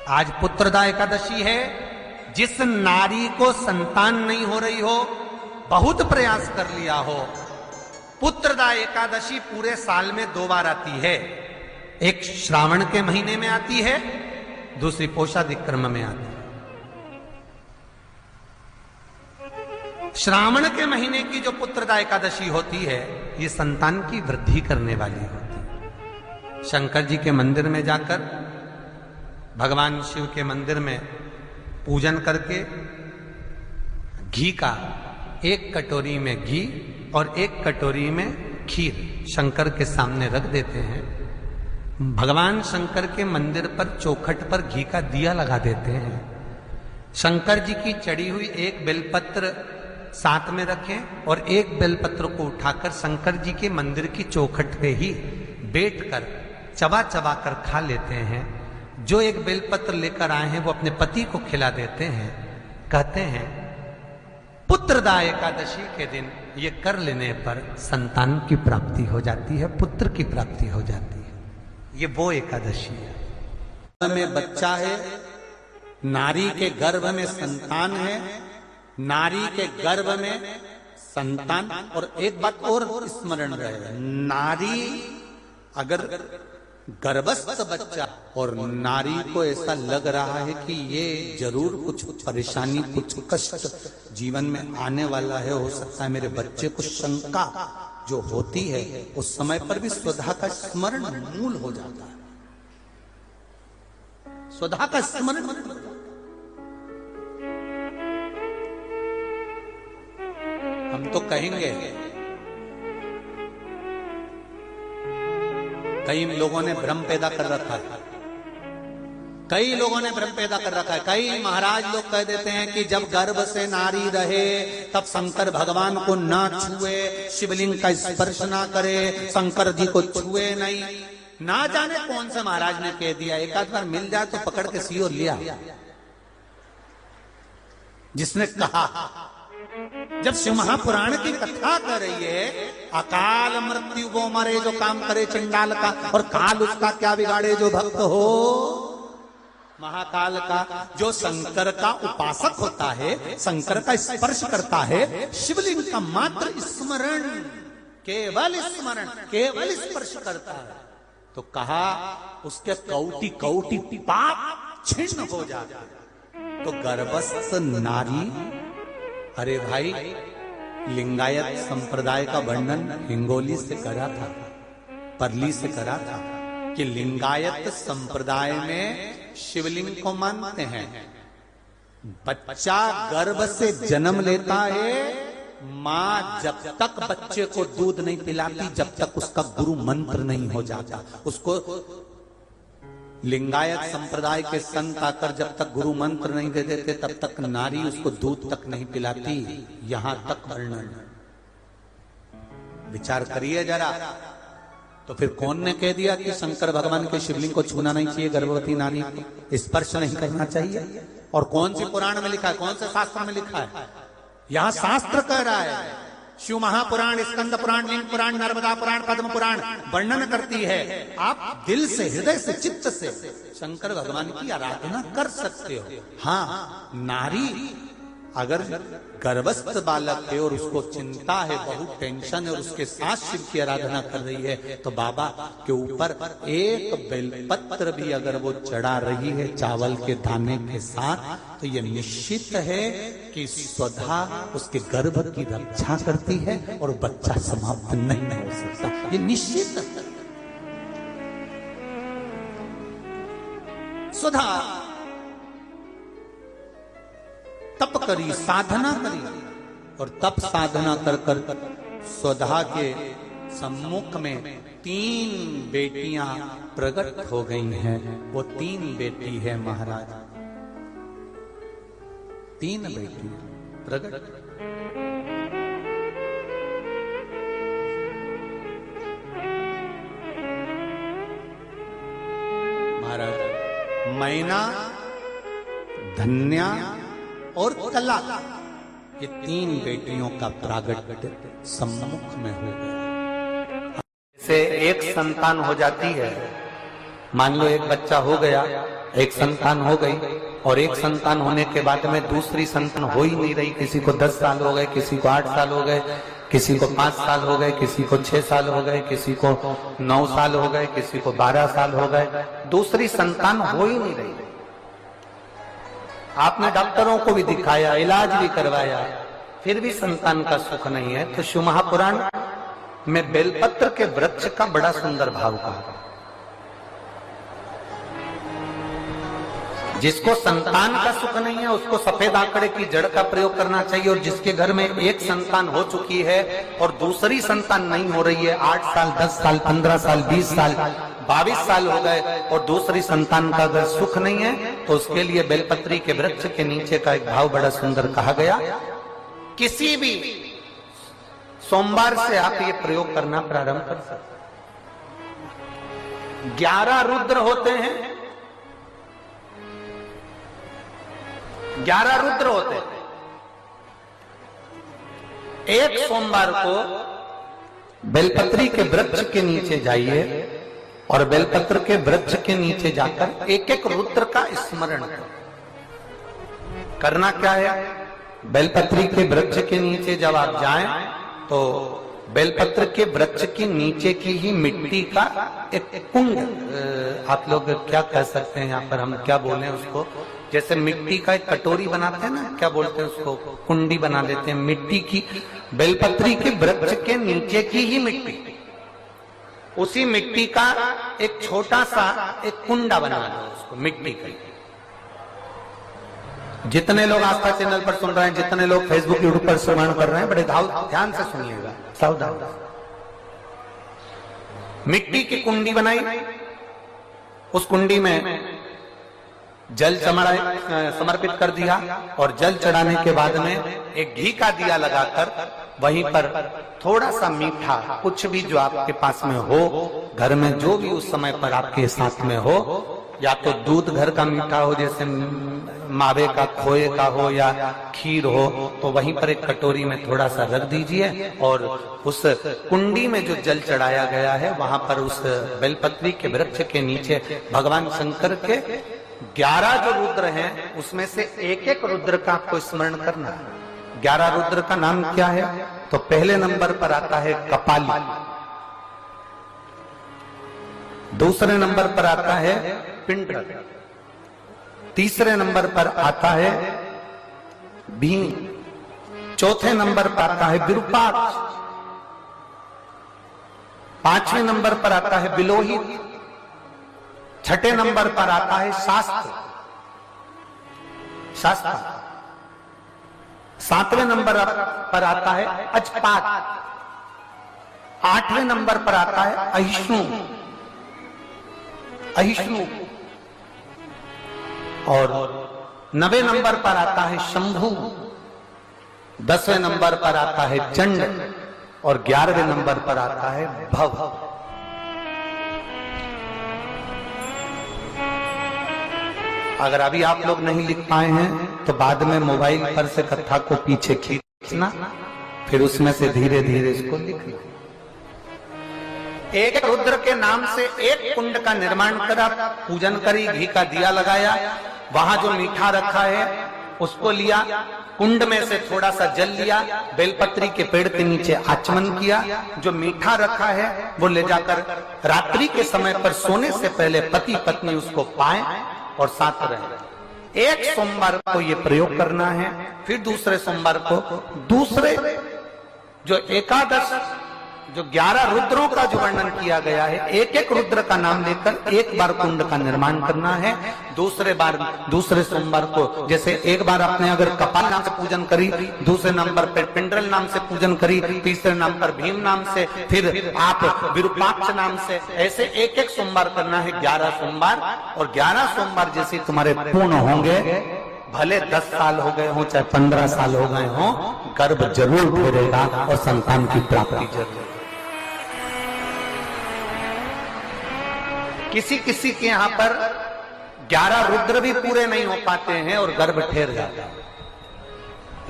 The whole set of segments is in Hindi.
आज पुत्रदा एकादशी है। जिस नारी को संतान नहीं हो रही हो, बहुत प्रयास कर लिया हो, पुत्रदा एकादशी पूरे साल में 2 बार आती है। एक श्रावण के महीने में आती है, दूसरी पोषादिक क्रम में आती है। श्रावण के महीने की जो पुत्रदा एकादशी होती है, ये संतान की वृद्धि करने वाली होती है। शंकर जी के मंदिर में जाकर, भगवान शिव के मंदिर में पूजन करके घी का 1 कटोरी में घी और 1 कटोरी में खीर शंकर के सामने रख देते हैं। भगवान शंकर के मंदिर पर चौखट पर घी का दिया लगा देते हैं। शंकर जी की चढ़ी हुई 1 बेलपत्र साथ में रखें और 1 बेलपत्र को उठाकर शंकर जी के मंदिर की चौखट पे ही बैठकर चबा चबा कर खा लेते हैं। जो 1 बेलपत्र लेकर आए हैं वो अपने पति को खिला देते हैं। कहते हैं पुत्रदा एकादशी के दिन ये कर लेने पर संतान की प्राप्ति हो जाती है, पुत्र की प्राप्ति हो जाती है। ये वो एकादशी है। में बच्चा है, नारी के गर्भ में संतान है, नारी के गर्भ में संतान। और एक बात और स्मरण रहे, नारी अगर गर्भस्थ बच्चा और नारी को ऐसा लग रहा है कि ये जरूर कुछ परेशानी, कुछ कष्ट जीवन में आने वाला है, हो सकता है मेरे बच्चे को शंका जो होती है, उस समय पर भी स्वधा का स्मरण मूल हो जाता है। स्वधा का स्मरण मूल हो जाता है। हम तो कहेंगे, कई लोगों ने भ्रम पैदा कर रखा है, कई लोगों ने भ्रम पैदा कर रखा है। कई महाराज लोग कह देते हैं कि जब गर्भ से नारी रहे तब शंकर भगवान को ना छुए, शिवलिंग का स्पर्श ना करे, शंकर जी को छुए नहीं। ना जाने कौन से महाराज ने कह दिया, एक आध बार मिल जाए तो पकड़ के सी और लिया। जिसने कहा, जब शिव महापुराण की कथा कर रही है, अकाल मृत्यु वो मरे जो काम करे चंडाल का, और काल उसका क्या बिगाड़े जो भक्त हो महाकाल का। जो शंकर का उपासक होता है, शंकर का स्पर्श करता है, शिवलिंग का मात्र स्मरण, केवल स्मरण, केवल स्पर्श करता है, तो कहा उसके कौटि कौटि पाप छिन्न हो जाता है। तो गर्भस्थ नारी, अरे भाई, लिंगायत संप्रदाय का वर्णन हिंगोली से करा था, परली से करा था कि लिंगायत संप्रदाय में शिवलिंग को मानते हैं। बच्चा गर्भ से जन्म लेता है, मां जब तक बच्चे को दूध नहीं पिलाती, जब तक उसका गुरु मंत्र नहीं हो जाता। उसको लिंगायत संप्रदाय के संत आकर जब तक गुरु मंत्र नहीं दे देते, तब तक नारी उसको दूध तक नहीं पिलाती। यहां तक वर्णन, विचार करिए जरा। तो फिर कौन ने कह दिया कि शंकर भगवान के शिवलिंग को छूना नहीं चाहिए, गर्भवती नारी को स्पर्श नहीं करना चाहिए? और कौन सी पुराण में लिखा है, कौन से शास्त्र में लिखा है? यहां शास्त्र कह रहा है, शिव महापुराण, स्कंद पुराण, लिंग पुराण, नर्मदा पुराण, पद्म पुराण वर्णन करती है। आप दिल से, हृदय से, चित्त से शंकर भगवान की आराधना कर सकते हो। हाँ, नारी अगर गर्भस्थ बालक है और उसको चिंता है, बहुत टेंशन है, और उसके साथ शिव की आराधना कर रही है, तो बाबा के ऊपर 1 बेलपत्र भी अगर वो चढ़ा रही है चावल के दाने के साथ, तो ये निश्चित है कि स्वधा उसके गर्भ की रक्षा करती है और बच्चा समाप्त नहीं हो सकता। ये निश्चित है। स्वधा तप करी, साधना करी, और तप साधना कर कर स्वधा के सम्मुख में 3 बेटियां प्रकट हो गई हैं। वो 3 बेटी है महाराज, 3 बेटी प्रकट। महाराज मैना, धन्या और कला, ये 3 बेटियों का प्रागट्य सम्मुख में हो गया। से एक संतान हो जाती है मान लो एक बच्चा हो गया, एक संतान हो गई, और एक संतान होने के बाद में दूसरी संतान हो ही नहीं रही। किसी को 10 साल हो गए, किसी को 8 साल हो गए, किसी को 5 साल हो गए, किसी को 6 साल हो गए, किसी को 9 साल हो गए, किसी को 12 साल हो गए, दूसरी संतान हो ही नहीं रही। आपने डॉक्टरों को भी दिखाया, इलाज भी करवाया, फिर भी संतान का सुख नहीं है। तो शिव महापुराण में बेलपत्र के वृक्ष का बड़ा सुंदर भाव कहा। जिसको संतान का सुख नहीं है उसको सफेद आंकड़े की जड़ का प्रयोग करना चाहिए। और जिसके घर में एक संतान हो चुकी है और दूसरी संतान नहीं हो रही है, 8 साल, 10 साल, 15 साल, 20 साल, 22 साल हो गए, और दूसरी संतान का अगर सुख नहीं है, तो उसके लिए बेलपत्री के वृक्ष के नीचे का एक भाव बड़ा सुंदर कहा गया। किसी भी सोमवार से आप ये प्रयोग करना प्रारंभ कर सकते। 11 रुद्र होते हैं, 11 रुद्र होते हैं। एक सोमवार को बेलपत्री के वृक्ष के नीचे जाइए और बेलपत्र के वृक्ष के नीचे जाकर एक एक रुद्र का स्मरण करना। क्या है? बेलपत्री के वृक्ष के नीचे जब आप जाएं तो बेलपत्र के वृक्ष के नीचे की ही मिट्टी का एक कुंड, आप लोग क्या कह सकते हैं यहाँ पर, हम क्या बोले उसको, जैसे मिट्टी का एक कटोरी बनाते हैं ना, क्या बोलते हैं उसको, कुंडी बना लेते हैं मिट्टी की। बेलपत्री के वृक्ष के नीचे की ही मिट्टी, उसी मिट्टी का एक छोटा सा एक कुंडा बना लो उसको मिट्टी का। जितने लोग आस्था चैनल पर सुन रहे हैं, जितने लोग फेसबुक यूट्यूब पर श्रवण कर रहे हैं, बड़े ध्यान से सुनिएगा, सावधान। मिट्टी की कुंडी बनाई, उस कुंडी में जल समर्पित कर दिया, और जल चढ़ाने के बाद में एक घी का दिया लगाकर वहीं पर थोड़ा सा मीठा, कुछ भी जो आपके पास में हो, घर में जो भी उस समय पर आपके साथ में हो, या तो दूध घर का मीठा हो, जैसे मावे का, खोए का हो, या खीर हो, तो वहीं पर एक कटोरी में थोड़ा सा रख दीजिए, और उस कुंडी में जो जल चढ़ाया गया है वहां पर उस बेलपत्री के वृक्ष के नीचे भगवान शंकर के 11 जो रुद्र हैं उसमें से एक एक रुद्र का आपको स्मरण करना है। 11 रुद्र का नाम क्या है? तो पहले नंबर पर आता है कपाली, दूसरे नंबर पर आता है पिंडर, तीसरे नंबर पर आता है भीम, चौथे नंबर पर आता है विरूपाक्ष, 5वें नंबर पर आता है बिलोहित, 6ठे नंबर पर आता है शास्त्र, 7वें नंबर पर आता है अजपात, 8वें नंबर पर आता है अहिष्णु, और 9वें नंबर पर आता है शंभु, 10वें नंबर पर आता है चंड, और 11वें नंबर पर आता है भव। अगर अभी आप लोग नहीं लिख पाए हैं तो बाद में मोबाइल पर से कथा को पीछे खींचना, फिर उसमें से धीरे धीरे इसको लिखना। एक रुद्र के नाम से एक कुंड का निर्माण करा, पूजन करी, घी का दिया लगाया, वहां जो मीठा रखा है उसको लिया, कुंड में से थोड़ा सा जल लिया, बेलपत्री के पेड़ के नीचे आचमन किया, जो मीठा रखा है वो ले जाकर रात्रि के समय पर सोने से पहले पति पत्नी उसको पाएं और साथ रहे। एक सोमवार को ये प्रयोग करना है, फिर दूसरे सोमवार को दूसरे जो एकादश, जो 11 रुद्रों का जो वर्णन किया गया है, एक एक रुद्र का नाम लेकर एक बार कुंड का निर्माण करना है। दूसरे सोमवार को, जैसे एक बार आपने अगर कपाल नाम से पूजन करी, दूसरे नंबर पर पिंडल नाम से पूजन करी, तीसरे नाम पर भीम नाम से, फिर आप विरूपाक्ष नाम से, ऐसे एक एक सोमवार करना है, 11 सोमवार। और 11 सोमवार जैसे तुम्हारे पूर्ण होंगे, भले 10 साल हो गए हो चाहे 15 साल हो गए हो, गर्भ जरूर फेरेगा और संतान की प्राप्ति जरूर। किसी के यहाँ पर 11 रुद्र भी पूरे नहीं हो पाते हैं और गर्भ ठेर जाता है।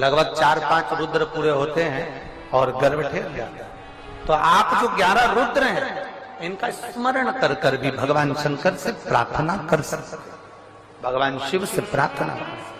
लगभग 4-5 रुद्र पूरे होते हैं और गर्भ ठेर जाता है। तो आप जो 11 रुद्र हैं इनका स्मरण कर कर भी भगवान शंकर से प्रार्थना कर सकते, भगवान शिव से प्रार्थना कर सकते।